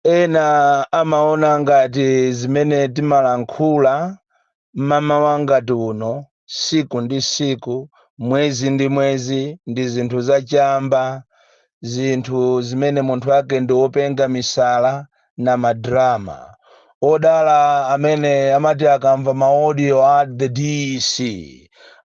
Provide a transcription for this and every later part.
ena amaona ngati zimene timalankhula mama wangati uno siku ndi siku mwezi ndi mwezi ndi zinthu zachamba, zinthu zimene munthu wake ndi wopenga misala na madrama. Odala amene amati akamva maaudio a the DC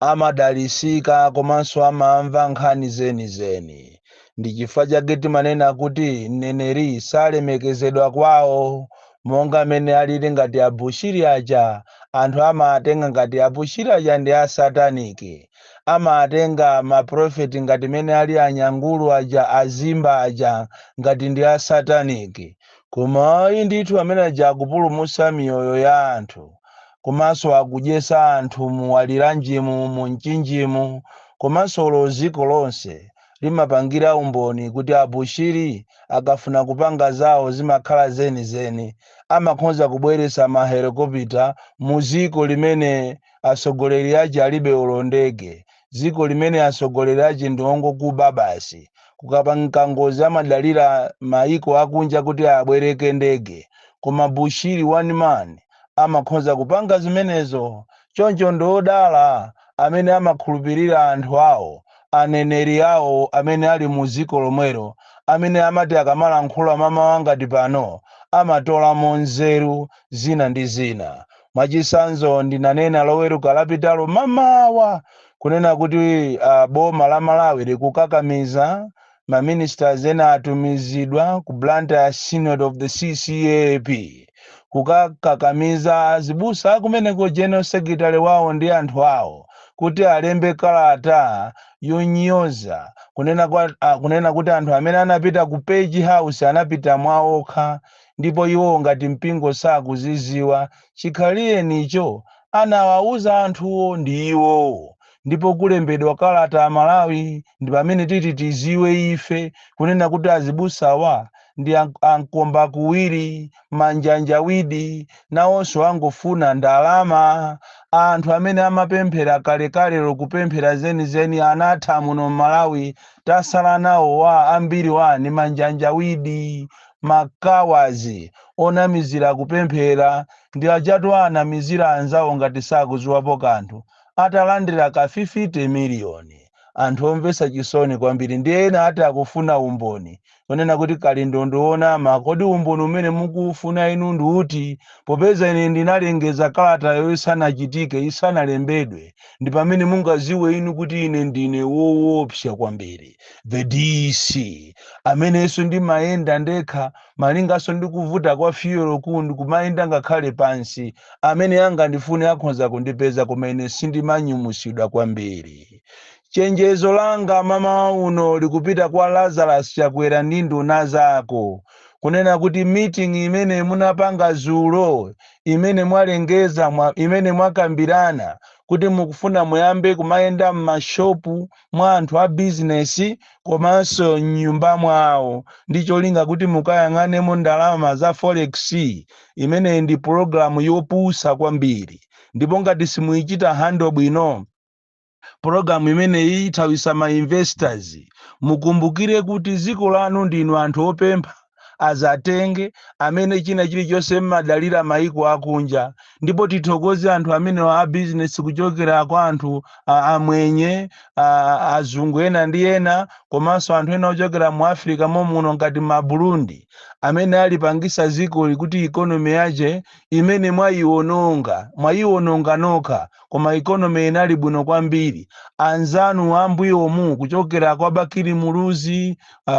amadalisika komanso amamva nkhani zenizeni. Ndi chifukwa chake timanena kuti mneneri salemekezedwa kwawo, monga amene alili ngati abushiri aja. Anthu amatenga ngati abushiri aja ndi asataniki, amatenga maprofeti ngati mene ali anyangulu aja, azimba aja ngati ndi asataniki. Koma ndithu amene aja akupulumutsa miyoyo ya anthu, komanso akudyetsa anthu muwaliranjimu munchinjimu, komanso loziko lonse limapangira umboni kuti abushiri akafuna kupanga zawo zimakhala zenizeni. Amakhoza kubweretsa mahelikopita mu ziko limene asogoleri aja alibe ulondege, ziko limene asogoleri aja ndi ongokuba basi. Kukapanga ngozi amadalira maiko akunja kuti abwereke ndege, koma Bushiri one man amakhoza kupanga zimenezo. Choncho ndodala amene amakhulupirira anthu awo, aneneri awo amene ali mu ziko lomwero, amene amati akamalankhula mama wangati pano amatolamo nzeru zina ndi zina. Mwachisanzo ndinanena loweruka lapitalo mamawa kunena kuti boma la Malawi likukakamiza maministers ena atumizidwa ku Blantyre Synod of the CCAP kukakamiza azibusa kumeneko general secretary wawo ndi anthu awo kuti alembe kalata yonyoza kunena kuti anthu amene anapita ku Page House anapita mwaokha, ndipo iwo ngati mpingo sakuziziwa chikhalire icho anawauza anthuwo ndi iwo. Ndipo kulembedwa kalata a Malawi ndi pamene titi tiziwe ife kunena kuti azibusawa ndi ankomba kuwiri manjanjawidi nawonso angofuna ndalama. Anthu amene amapemphera kalekale lokupemphera zenizeni anatha muno Malawi, tasala nawo wa ambiri wani manjanjawidi makawazi onamizira kupemphera ndi ajatu anamizira anzawo ngati sakuziwapo kanthu atalandira ka 50 miliyoni. Anthu omvesa chisoni kwambiri. Ndi ena ati akufuna umboni kunena kuti kali ndondoona kodi umboni umene mukufuna inu ndi uti, popeza ine ndinalengeza kalata yo isanachitike isanalembedwe, ndi pamene mungaziwe inu kuti ine ndine woopsa kwambiri. The DC amenenso ndimayenda ndekha malingaso ndikuvuta kwa fiyolo kundi kumayenda ngakhale pansi, amene angandifune akhoza kundipeza koma ine sindimanyumusidwa kwambiri. Chenjezo langa mama uno likupita kwa Lazarus Chakwera ndi nduna zako kunena kuti meeting imene munapanga zulo, imene mwalengeza, imene mwakambirana kuti mukufuna muyambe kumayenda m'mashopu mwa anthu a business komanso nyumba mwawo, ndicho linga kuti mukayang'anemo ndalama za forex, imene ndi programu yopusa kwambiri. Ndipo ngati simuichita handle bwino programu imene ithawisa ma investors, mukumbukire kuti ziko lanu ndinu anthu opempha azatenge amene china chilichonse mmadalira maiko akunja. Ndipo tithokoze anthu amene wa business kuchokera kwa anthu amwenye azungu ena ndi ena, komanso anthu ena ochokera mu Africa momuno ngati ma Burundi, amene alipangisa ziko likuti economy yaje imene mwayiwononga nokha, koma economy inali bwino kwambiri. Anzanu ambuyomu kuchokera kwa Bakiri Muluzi,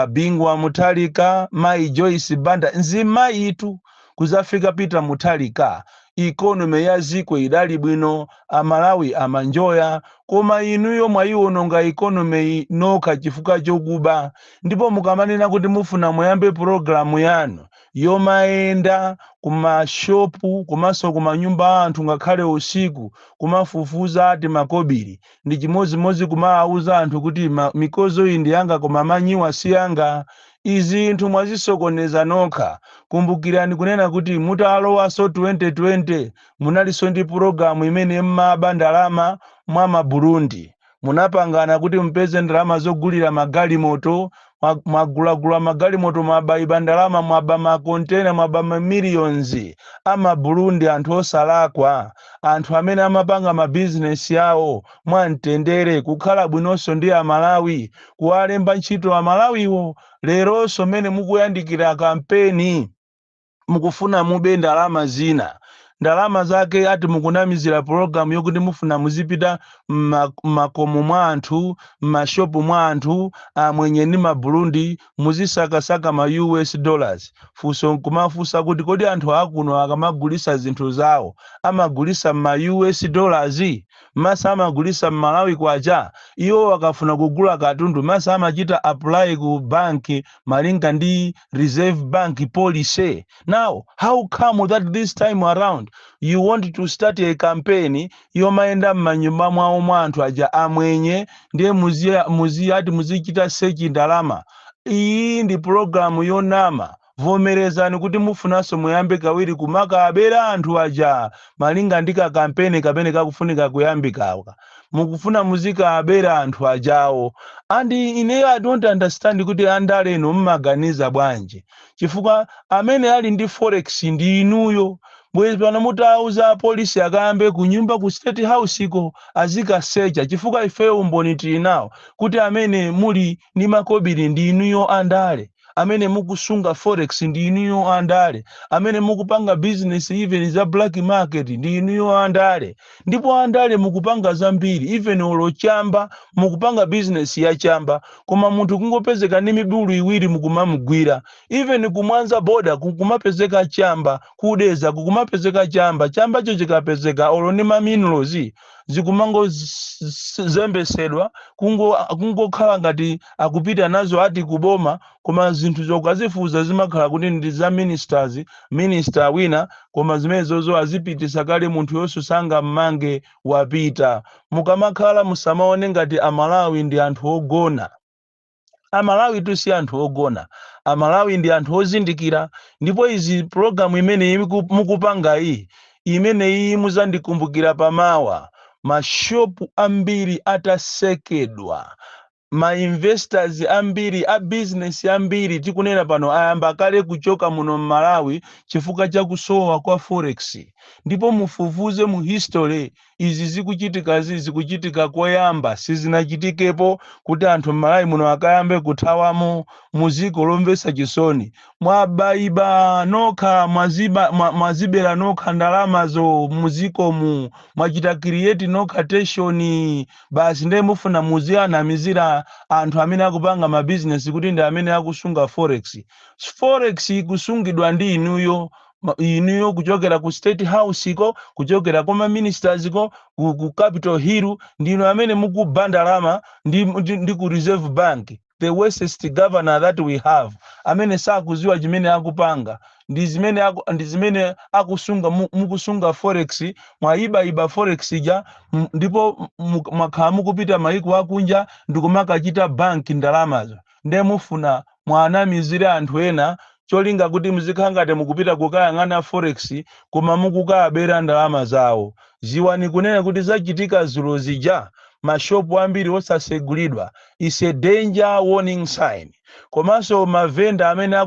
Bingwa Mutalika, Mai Joyce Banda, nzima itu kuzafika Peter Mutalika, economy ya ziko idali bwino, Amalawi amanjoya, koma inuyo mwayiwononga economy nokha chifukwa chokuba. Ndipo mukamanena kuti mufuna muyambe programu yanu yomayenda kumashopu komanso kumanyumba anthu ngakhale usiku kumafufuza ati makobiri, ndi chimozimozi kumawauza anthu kuti mikozo iyi ndi yanga koma manyiwa si yanga. Izi nthu mwazisokoneza nokha. Kumbukirani kunena kuti mutalowaso 2020 munaliso ndi programu imene mmaba ndalama mwa Burundi. Munapangana kuti mpeze ndalama zogulira magalimoto mwagulagula magalimoto, mwabayiba ndalama, mwaba makontena, mwaba millions ama Burundi, anthu osalakwa, anthu amene amapanga mabizinesi yawo mwamtendere, kukhala bwinonso ndi Amalawi, kuwalemba ntchito Amalawiwo. Leronso mene mukuyandikira kampeni mukufuna mube ndalama zina, ndalama zake ati mukunamizira programu yokuti mufuna muzipita makomo mwa anthu, mashopu mwa anthu amwenye ndi Burundi, muzisakasaka ma US dollars. Fuso nkumafusa kuti kodi anthu akuno akamagulisa zinthu zawo amagulisa ma US dollars, masa amagulisa Malawi kwacha. Iwo akafuna kugula katundu masa amachita apply ku banki malinga ndi Reserve Bank policy. Now, how come that this time around you want to start a campaign yomaenda m'manyumba mwawo mwa anthu aja amwenye ndiye ati muzichita sechi ndalama? Iyi ndi programu yonama. Vomerezani kuti mufunanso muyambe kawiri kumaka abera anthu aja malinga ndika kampeni kapene kakufunika kuyambikaka. Mukufuna muzika abera anthu ajawo. And I don't understand kuti andale eno mmaganiza bwanji. Chifukwa amene ali ndi forex ndi inuyo. Bwezi pano mutauza polisi akayambe kunyumba ku State House iko azika secha. Chifukwa ifeyo umboni tili nawo kuti amene muli ni makobiri ndi inuyo andale. Amene mukusunga forex ndi inuyo andale. Amene mukupanga business even za black market ndi inuyo andale. Ndipo andale mukupanga zambiri even olochamba mukupanga business ya chamba, koma munthu kungopezeka ni mibulu iwiri mukumamugwira. Even kumwanza border kukumapezeka chamba, kudeza kukumapezeka chamba, chamba cho chikapezeka olo ni minerals zikumango zembesedwa kungokhala ngati akupita nazo ati kuboma, koma zinthu zokazifuza zimakhala kuti ndi za minister wina, koma zimenezozo azipitisa kale munthu yonso sanga mmange wapita. Mukamakhala musamaone ngati Amalawi ndi anthu ogona. Amalawi tu si anthu ogona. Amalawi ndi anthu ozindikira. Ndipo izi programu imene mukupanga imene muzandikumbukira pamawa. Mashopu ambiri atasekedwa, ma investors ambiri, a business ambiri tikunena pano ayamba kale kuchoka muno Malawi chifukwa cha kusowa kwa forex. Ndipo mufufuze mu history izi zikuchitika koyamba sizinachitikepo kuti anthu Malawi muno akayambe kuthawamo muziko lomvesa chisoni. Mwabayiba nokha mwazibera nokha ndalamazo muziko mwachita create nokha tension, basi ndiye mufuna muzianamizira anthu amene akupanga ma business kuti ndi amene akusunga forex. Forex kusungidwa ndi inuyo kuchokera ku State House iko, kuchokera kwa ministers iko, ku Capitol Hill, ndino amene mukubanda lama ndi ku Reserve Bank, the worst governor that we have, amene sakuziwa chimene akupanga. Ndi zimene akusunga mukusunga forex, mwaiba forex ja, ndipo mwakhala mukupita maiko akunja ndikumakachita bank ndalamazo. Ndiye mufuna mwanamizire anthu ena cholinga kuti muzikangate mukupita kukayang'ana forex koma mukukabera ndalama zawo. Ziwani kunena kuti zachitika zulo zija mashopu ambiri osasegulidwa. Is a danger warning sign. Komanso mavenda amene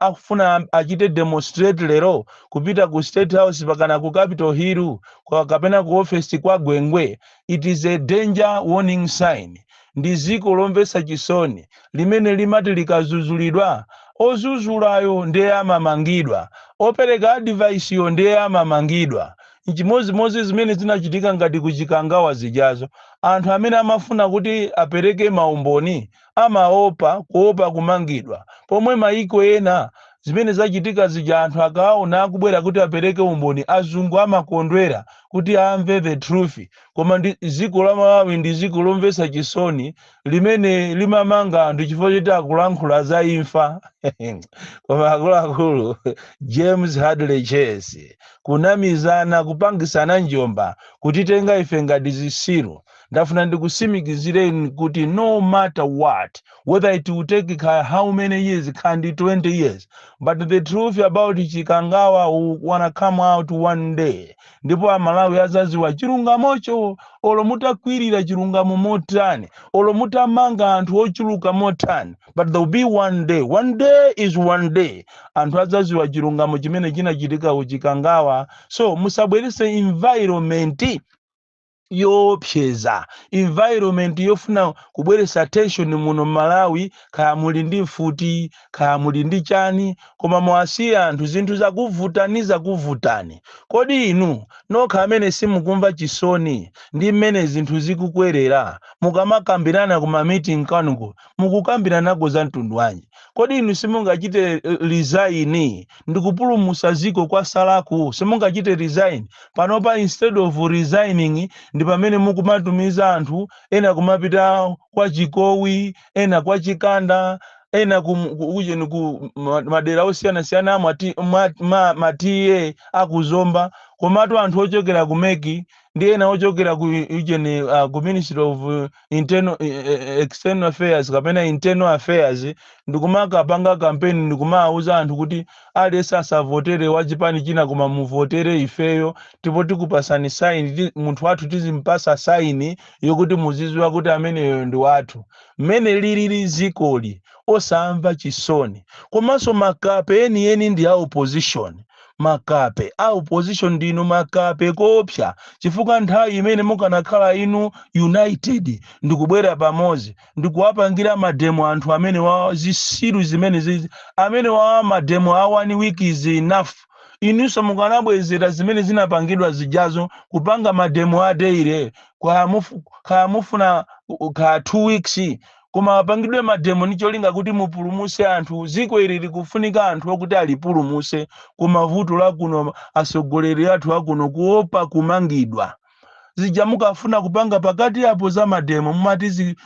akufuna achite demonstrate lero kupita ku State House pakana ku Capitol Hill kapena ku office kwa Gwengwe. It is a danger warning sign. Ndi ziko lomvesa chisoni limene limati likazuzulidwa ozuzulayo ndiye amamangidwa, opereka advice yo ndiye amamangidwa. Nchimodzimodzi zimene zinachitika ngati kuchikangawa zijazo, anthu amene amafuna kuti apereke maumboni kuopa kumangidwa. Pomwe maiko ena zimene zachitika zija anthu akaona akubwera kuti apereke umboni, azungu amakondwera kuti amve the truth. Koma ziko la Malawi ndi ziko lomvesa chisoni limene limamanga anthu chifukwa choti akulankhula za imfa. Koma akuluakulu James Hadley Chase kunamizana kupangisana njomba kutitenga ife ngati zisilu. ndafuna ndikusimikizireni kuti no matter what, whether it will take how many years, can be 20 years, but the truth about Chikangawa will wanna come out one day. Ndipo amalawi azaziwa chilungamocho olo mutakwirira chilungamo motani, olo mutamanga anthu ochuluka motani, but there will be one day is one day anthu azaziwa chilungamo chimene chinachitika uchikangawa. So musabwerese environment yopyeza, environment yofuna kubweresa attention muno Malawi, kaya muli ndi mfuti, kaya muli ndi chani, koma mwasiya anthu zinthu zakuvutani. Kodi inu nokha amene simukumva chisoni ndi mmene zinthu zikukwerera, mukamakambirana kuma meeting kanuko mukukambiranago za mtundu wanji? Kodi inu simungachite resign ndikupulumusa ziko kwa salaku? Simungachite resign panopa, instead of resigning ndi pamene mukumatumiza anthu ena kumapita kwa Chikowi, ena kwa Chikanda, ena ku madera osiyana-siyana matiye akuzomba, komatu anthu ochokera kumeki ndi ena ochokera ku Ministry of External Affairs kapena Internal Affairs ndikumakapanga campaign ndikumauza anthu kuti alesa asavotere wachipani china koma muvotere ifeyo, tipo tikupasani sign, munthu wathu tizimpasa sign yokuti muziziwa kuti ameneyo ndi wathu. Mmene lili zikoli osamva chisoni. Komanso makape eni ndi a opposition. Makape a opposition ndinu makape kopya, chifukwa nthawi imene mukanakhala inu united ndikubwera pamodzi ndikuwapangira mademo anthu amene wa zisiru zimene zizi, amene wa mademo a 1 week is enough. Inunso mukanabwezera zimene zinapangidwa zijazo kupanga mademo a daily, kwa mufuna ka 2 weeks, koma apangidwe mademo ni cholinga kuti mupulumuse anthu. Ziko ili likufunika anthu okuti alipulumuse, koma vuto la kuno asogoleri athu akuno kuopa kumangidwa. Zija mukafuna kupanga pakati apo za mademo mumati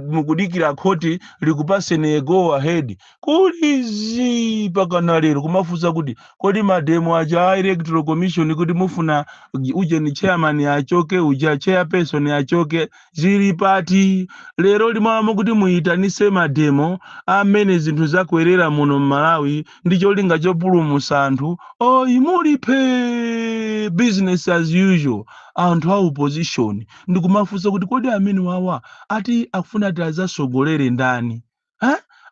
mukudikira khoti likupaseni go ahead. Kuli pakana lero kumafuza kuti kodi mademo aja electoral commission kuti mufuna uje ni chairman achoke, uja chairperson achoke, zili pati lero limama kuti muyitanise mademo amene zinthu zakwerera muno Malawi ndi cholinga chopulumusa anthu. Imulipe business as usual. Anthu a opposition ndikumafuza kuti kodi amene wawa ati akufuna ati azasogolere ndani?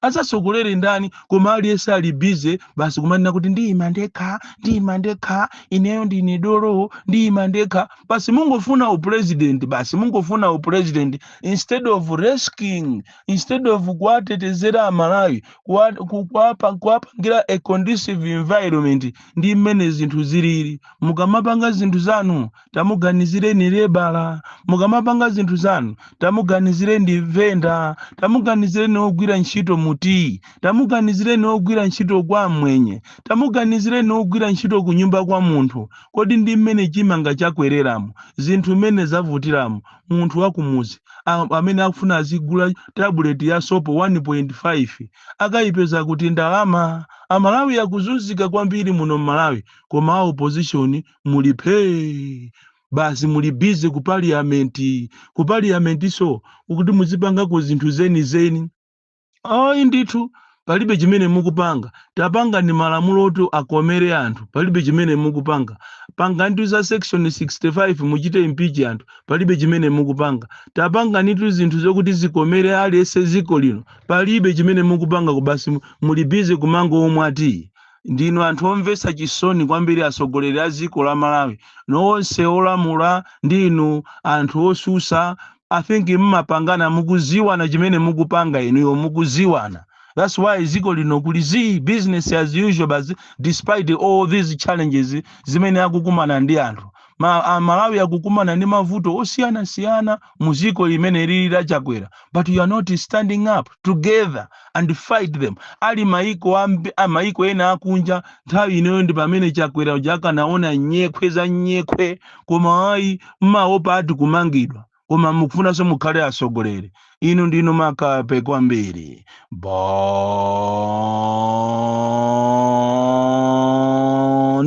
Azasogolere ndani? Koma aliyese ali busy basi kumanena kuti ndiyima ndekha, ineyo ndine dolo, ndiyima ndekha. Basi mungofuna upresident, basi mungofuna upresident instead of risking, instead of kuwatetezera Amalawi, kuwapangira a conducive environment ndi mmene zinthu zilili. Mukamapanga zinthu zanu tamuganizireni lebala, mukamapanga zinthu zanu tamuganizireni venda, tamuganizireni ogwira ntchito muti, tamuganizireni ogwira ntchito kwa mwenye, tamuganizireni ogwira ntchito kunyumba kwa munthu. Kodi ndi mmene chimanga chakwereramo, zinthu mmene zavutiramo, munthu wakumuzi amene akufuna azigula tablet ya sopo 1.5 akayipeza kuti ndalama. Amalawi akuzunzika kwambiri muno Malawi, koma a opposition mulipe. Basi muli busy ku parliament so ukuti muzipangako zinthu zeni. Ndithu palibe chimene mukupanga. Tapanga ni malamulo oti akomere anthu, palibe chimene mukupanga. Panga ndi za section 65 muchite impeach anthu, palibe chimene mukupanga. Tapanga nitu zinthu zokuti zikomere aliyese ziko lino, palibe chimene mukupanga. Kubasi muli busy kumango omwe ati ndino anthu omvesa chisoni kwambiri asogoleri a ziko la Malawi. Nonse olamula ndinu anthu osusa. I think mmapangana mukuziwana chimene mukupanga inuyo mukuziwana. That's why ziko lino kuli business as usual, but despite all these challenges zimene akukumana ndi anthu. Malawi akukumana ndi mavuto osiyana-siyana muziko limene lili la chakwera, but you are not standing up together and fight them. Ali maiko ena akunja nthawi ineyo ndi pamene chakwera ujaka naona nyekwe, koma ayi mmaopa ati kumangidwa, koma mukufuna so mukhale asogoleri. Inu ndino makape kwambiri. Bon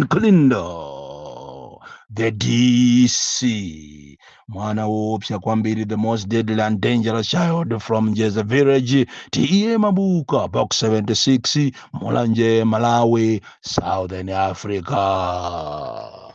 Klindo, the DC, mwana woopsa kwambiri, the most deadly and dangerous child from Jeza village, tiye mabuka box 76 Mulanje, Malawi, Southern Africa.